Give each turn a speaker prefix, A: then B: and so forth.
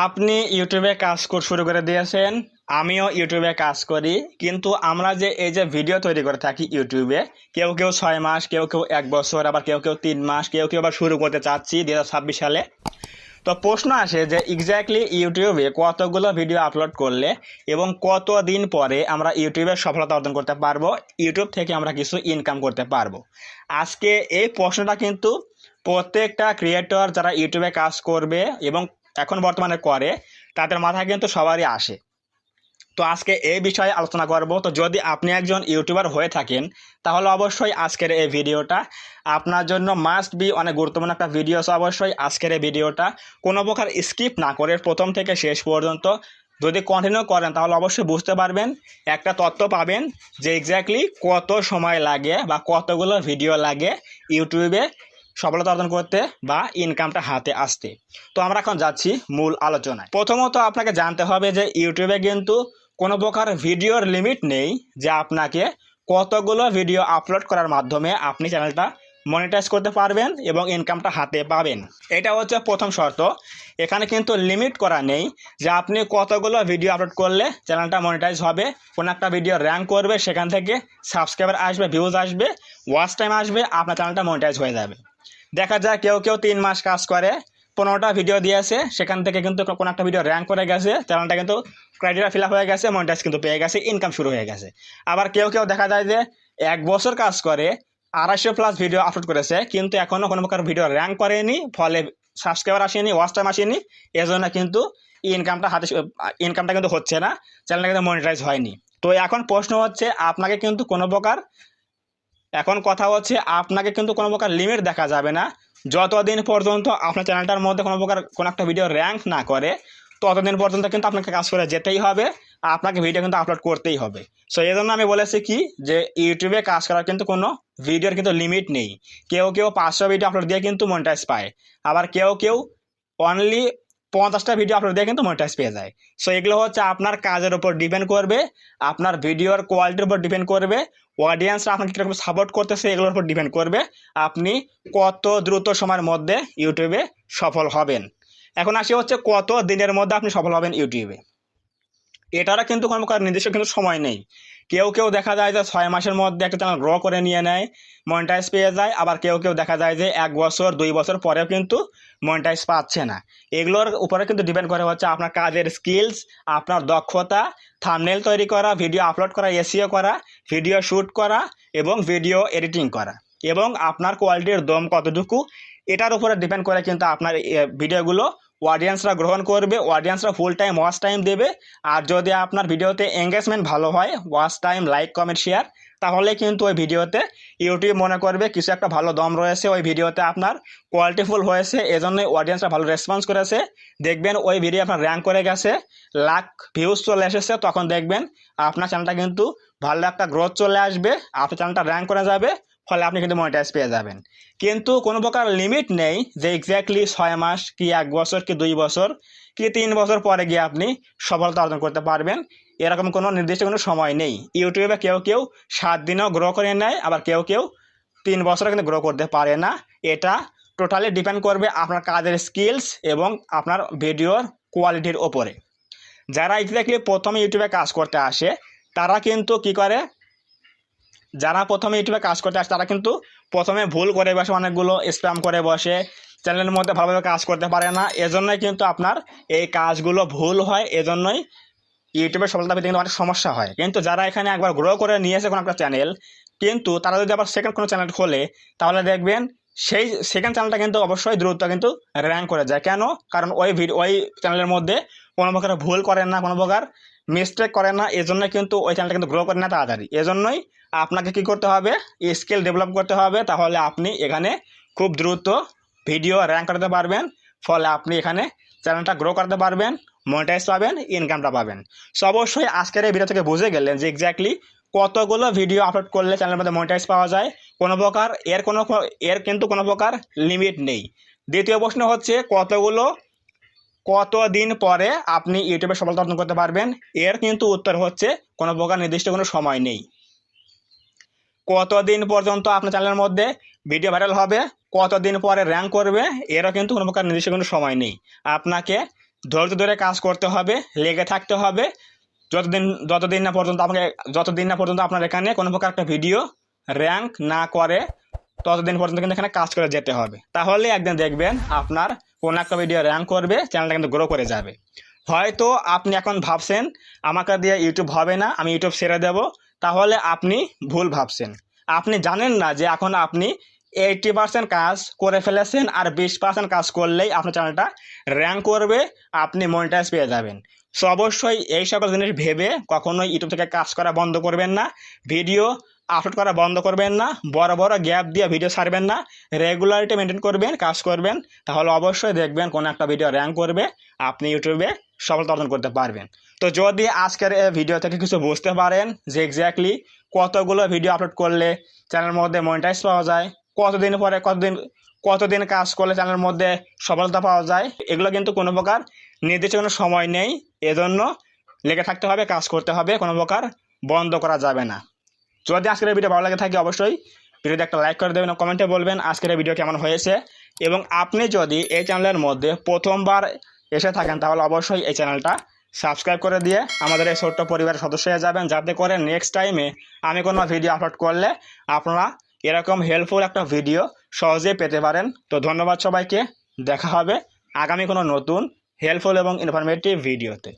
A: আপনি ইউটিউবে কাজ শুরু করে দিয়েছেন, আমিও ইউটিউবে কাজ করি। কিন্তু আমরা যে এই যে ভিডিও তৈরি করে থাকি ইউটিউবে, কেউ কেউ 6 মাস, কেউ কেউ 1 বছর, আবার কেউ কেউ 3 মাস, কেউ কেউ আবার শুরু করতে চাচ্ছি 2026 সালে। তো প্রশ্ন আসে যে এক্স্যাক্টলি ইউটিউবে কতগুলো ভিডিও আপলোড করলে এবং কত দিন পরে আমরা ইউটিউবে সফলতা অর্জন করতে পারবো, ইউটিউব থেকে আমরা কিছু ইনকাম করতে পারবো। আজকে এই প্রশ্নটা কিন্তু প্রত্যেকটা ক্রিয়েটর যারা ইউটিউবে কাজ করবে এবং এখন বর্তমানে করে, তাদের মাথায় কিন্তু সবারই আসে। তো আজকে এই বিষয়ে আলোচনা করব। তো যদি আপনি একজন ইউটিউবার হয়ে থাকেন, তাহলে অবশ্যই আজকের এই ভিডিওটা আপনার জন্য মাস্ট বি, অনেক গুরুত্বপূর্ণ একটা ভিডিও। অবশ্যই আজকের এই ভিডিওটা কোনো প্রকার স্কিপ না করে প্রথম থেকে শেষ পর্যন্ত যদি কন্টিনিউ করেন, তাহলে অবশ্যই বুঝতে পারবেন, একটা তথ্য পাবেন যে এক্স্যাক্টলি কত সময় লাগে বা কতগুলো ভিডিও লাগে ইউটিউবে সফলতা অর্জন করতে বা ইনকামটা হাতে আসতে। তো আমরা এখন যাচ্ছি মূল আলোচনায়। প্রথমত আপনাকে জানতে হবে যে ইউটিউবে কিন্তু কোনো প্রকার ভিডিওর লিমিট নেই, যে আপনাকে কতগুলো ভিডিও আপলোড করার মাধ্যমে আপনি চ্যানেলটা মনিটাইজ করতে পারবেন এবং ইনকামটা হাতে পাবেন। এটা হচ্ছে প্রথম শর্ত। এখানে কিন্তু লিমিট করা নেই যে আপনি কতগুলো ভিডিও আপলোড করলে চ্যানেলটা মনিটাইজ হবে, কোনো একটা ভিডিও র্যাঙ্ক করবে, সেখান থেকে সাবস্ক্রাইবার আসবে, ভিউজ আসবে, ওয়াচ টাইম আসবে, আপনার চ্যানেলটা মনিটাইজ হয়ে যাবে। দেখা যায় কেউ কেউ 3 মাস কাজ করে, 15টা ভিডিও দিয়েছে, সেখান থেকে কিন্তু কোনো একটা ভিডিও র্যাঙ্ক করে গেছে, চ্যানেলটা কিন্তু ক্রাইটেরিয়া ফিল আপ হয়ে গেছে, মনিটাইজ কিন্তু পেয়ে গেছে, ইনকাম শুরু হয়ে গেছে। আবার কেউ কেউ দেখা যায় যে 1 বছর কাজ করে 250+ ভিডিও আপলোড করেছে, কিন্তু এখনও কোনো প্রকার ভিডিও র্যাঙ্ক করেনি, ফলে সাবস্ক্রাইবার আসেনি, ওয়াচ টাইম আসেনি, এজন্য কিন্তু ইনকামটা কিন্তু হচ্ছে না, চ্যানেলটা কিন্তু মনিটাইজ হয়নি। তো এখন প্রশ্ন হচ্ছে, আপনাকে কিন্তু কোনো প্রকার এখন কথা হচ্ছে আপনাকে কিন্তু কোনো প্রকার লিমিট দেখা যাবে না। যতদিন পর্যন্ত আপনার চ্যানেলটার মধ্যে কোনো একটা ভিডিও র্যাঙ্ক না করে, ততদিন পর্যন্ত কিন্তু আপনাকে কাজ করে যেতেই হবে, আপনাকে ভিডিও কিন্তু আপলোড করতেই হবে। সো এই জন্য আমি বলেছি কি, যে ইউটিউবে কাজ করার কিন্তু কোনো ভিডিওর কিন্তু লিমিট নেই। কেউ কেউ 500 ভিডিও আপলোড দিয়ে কিন্তু মনিটাইজ পায়, আবার কেউ কেউ অনলি 50টা ভিডিও আপলোড দিয়ে কিন্তু মনিটাইজ পেয়ে যায়। সো এগুলো হচ্ছে আপনার কাজের উপর ডিপেন্ড করবে, আপনার ভিডিওর কোয়ালিটির উপর ডিপেন্ড করবে, অডিয়েন্সরা আপনাকে কীরকম সাপোর্ট করতেছে এগুলোর উপর ডিপেন্ড করবে আপনি কত দ্রুত সময়ের মধ্যে ইউটিউবে সফল হবেন। এখন আসি হচ্ছে কত দিনের মধ্যে আপনি সফল হবেন ইউটিউবে। এটারও কিন্তু কোনো প্রকার নির্দিষ্ট কিন্তু সময় নেই। কেউ কেউ দেখা যায় যে 6 মাসের মধ্যে একটা চ্যানেল গ্রো করে নিয়ে নেয়, মনিটাইজ পেয়ে যায়, আবার কেউ কেউ দেখা যায় যে 1 বছর 2 বছর পরেও কিন্তু মনিটাইজ পাচ্ছে না। এগুলোর উপরে কিন্তু ডিপেন্ড করে হচ্ছে আপনার কাজের স্কিলস, আপনার দক্ষতা, থাম্বনেল তৈরি করা, ভিডিও আপলোড করা, এসইও করা, ভিডিও শ্যুট করা এবং ভিডিও এডিটিং করা, এবং আপনার কোয়ালিটির দম কতটুকু, এটার উপরে ডিপেন্ড করে কিন্তু আপনার ভিডিওগুলো অডিয়েন্সরা গ্রহণ করবে, অডিয়েন্সরা ফুল টাইম ওয়াচ টাইম দেবে। আর যদি আপনার ভিডিওতে এঙ্গেজমেন্ট ভালো হয়, watch time, like, comment, share, তাহলে কিন্তু ওই ভিডিওতে ইউটিউব মনে করবে কিছু একটা ভালো দম রয়েছে, ওই ভিডিওতে আপনার কোয়ালিটিফুল হয়েছে, এজন্যই অডিয়েন্সরা ভালো রেসপন্স করেছে। দেখবেন ওই ভিডিও আপনার র্যাঙ্ক করে গেছে, লাখ ভিউজ চলে এসেছে, তখন দেখবেন আপনার চ্যানেলটা কিন্তু ভালো একটা গ্রোথ চলে আসবে, আপনার চ্যানেলটা র্যাঙ্ক করে যাবে, ফলে আপনি কিন্তু মনিটাইজ পেয়ে যাবেন। কিন্তু কোনো প্রকার লিমিট নেই যে এক্স্যাক্টলি 6 মাস কি 1 বছর কি 2 বছর কি 3 বছর পরে গিয়ে আপনি সফলতা অর্জন করতে পারবেন, এরকম কোনো নির্দিষ্ট কোনো সময় নেই। ইউটিউবে কেউ কেউ 7 দিনেও গ্রো করে নেয়, আবার কেউ কেউ 3 বছরে কিন্তু গ্রো করতে পারে না। এটা টোটালি ডিপেন্ড করবে আপনার কাজের স্কিলস এবং আপনার ভিডিওর কোয়ালিটির ওপরে। যারা এক্স্যাক্টলি প্রথমে ইউটিউবে কাজ করতে আসে, তারা কিন্তু কি করে, যারা প্রথমে ইউটিউবে কাজ করতে আসে তারা কিন্তু প্রথমে ভুল করে বসে, অনেকগুলো স্প্যাম করে বসে, চ্যানেলের মধ্যে ভালোভাবে কাজ করতে পারে না, এজন্যই কিন্তু আপনার এই কাজগুলো ভুল হয়, এজন্যই ইউটিউবের সফলতা পেতে কিন্তু অনেক সমস্যা হয়। কিন্তু যারা এখানে একবার গ্রো করে নিয়েছে কোনো একটা চ্যানেল, কিন্তু তারা যদি আবার সেকেন্ড কোনো চ্যানেল খোলে, তাহলে দেখবেন সেই সেকেন্ড চ্যানেলটা কিন্তু অবশ্যই দ্রুত কিন্তু র্যাঙ্ক করে যায়। কেন? কারণ ওই চ্যানেলের মধ্যে কোনো প্রকার ভুল করেন না, কোনো প্রকার মিস্টেক করেন না, এজন্য কিন্তু ওই চ্যানেলটা কিন্তু গ্রো করে না তাড়াতাড়ি। এজন্যই আপনাকে কি করতে হবে, স্কিল ডেভেলপ করতে হবে, তাহলে আপনি এখানে খুব দ্রুত ভিডিও র্যাঙ্ক করতে পারবেন, ফলে আপনি এখানে চ্যানেলটা গ্রো করতে পারবেন, মনিটাইজ পাবেন, ইনকামটা পাবেন। সো অবশ্যই আজকের এই ভিডিও থেকে বুঝে গেলেন যে এক্স্যাক্টলি কতগুলো ভিডিও আপলোড করলে চ্যানেলের মধ্যে মনিটাইজ পাওয়া যায়, এর কিন্তু কোনো প্রকার লিমিট নেই। দ্বিতীয় প্রশ্ন হচ্ছে কত দিন পরে আপনি ইউটিউবে সফলতা অর্জন করতে পারবেন, এর কিন্তু উত্তর হচ্ছে কোনো প্রকার নির্দিষ্ট কোনো সময় নেই। কতদিন পর্যন্ত আপনার চ্যানেলের মধ্যে ভিডিও ভাইরাল হবে, কতদিন পরে র্যাঙ্ক করবে, এরও কিন্তু কোনো প্রকার নির্দিষ্ট কোনো সময় নেই। আপনাকে ধৈর্য ধরে কাজ করতে হবে, লেগে থাকতে হবে, যতদিন না পর্যন্ত আপনার এখানে কোনো প্রকার একটা ভিডিও র্যাঙ্ক না করে ততদিন পর্যন্ত কিন্তু এখানে কাজ করে যেতে হবে। তাহলে একদিন দেখবেন আপনার কোনো একটা ভিডিও র্যাঙ্ক করবে, চ্যানেলটা কিন্তু গ্রো করে যাবে। হয়তো আপনি এখন ভাবছেন আমাকে দিয়ে ইউটিউব হবে না, আমি ইউটিউব ছেড়ে দেব, তাহলে আপনি ভুল ভাবছেন। আপনি জানেন না যে এখন আপনি 80% কাজ করে ফেলেছেন, আর 20% কাজ করলেই আপনার চ্যানেলটা র্যাঙ্ক করবে, আপনি মনিটাইজ পেয়ে যাবেন। সো অবশ্যই এই সকল জিনিস ভেবে কখনোই ইউটিউব থেকে কাজ করা বন্ধ করবেন না, ভিডিও আপলোড করা বন্ধ করবেন না, বড় বড় গ্যাপ দিয়ে ভিডিও ছাড়বেন না, রেগুলারিটি মেনটেন করবেন, কাজ করবেন, তাহলে অবশ্যই দেখবেন কোনো একটা ভিডিও র্যাঙ্ক করবে, আপনি ইউটিউবে সফলতা অর্জন করতে পারবেন। তো যদি আজকের এই ভিডিও থেকে কিছু বুঝতে পারেন যে এক্স্যাক্টলি কতগুলো ভিডিও আপলোড করলে চ্যানেলের মধ্যে মনিটাইজ পাওয়া যায়, কতদিন কাজ করলে চ্যানেলের মধ্যে সফলতা পাওয়া যায়, এগুলো কিন্তু কোনো প্রকার নির্দিষ্ট কোনো সময় নেই, এজন্য লেগে থাকতে হবে, কাজ করতে হবে, কোনো প্রকার বন্ধ করা যাবে না। যদি আজকের এই ভিডিও ভালো লাগে থাকে অবশ্যই ভিডিওতে একটা লাইক করে দেবেন, কমেন্টে বলবেন আজকের এই ভিডিও কেমন হয়েছে। এবং আপনি যদি এই চ্যানেলের মধ্যে প্রথমবার এসে থাকেন তাহলে অবশ্যই এই চ্যানেলটা সাবস্ক্রাইব করে দিয়ে আমাদের এই ছোট্ট পরিবারের সদস্য হয়ে যাবেন, যাতে করে নেক্সট টাইমে আমি কোনো ভিডিও আপলোড করলে আপনারা এরকম হেল্পফুল একটা ভিডিও সহজেই পেতে পারেন। তো ধন্যবাদ সবাইকে, দেখা হবে আগামী কোনো নতুন হেল্পফুল এবং ইনফরমেটিভ ভিডিওতে।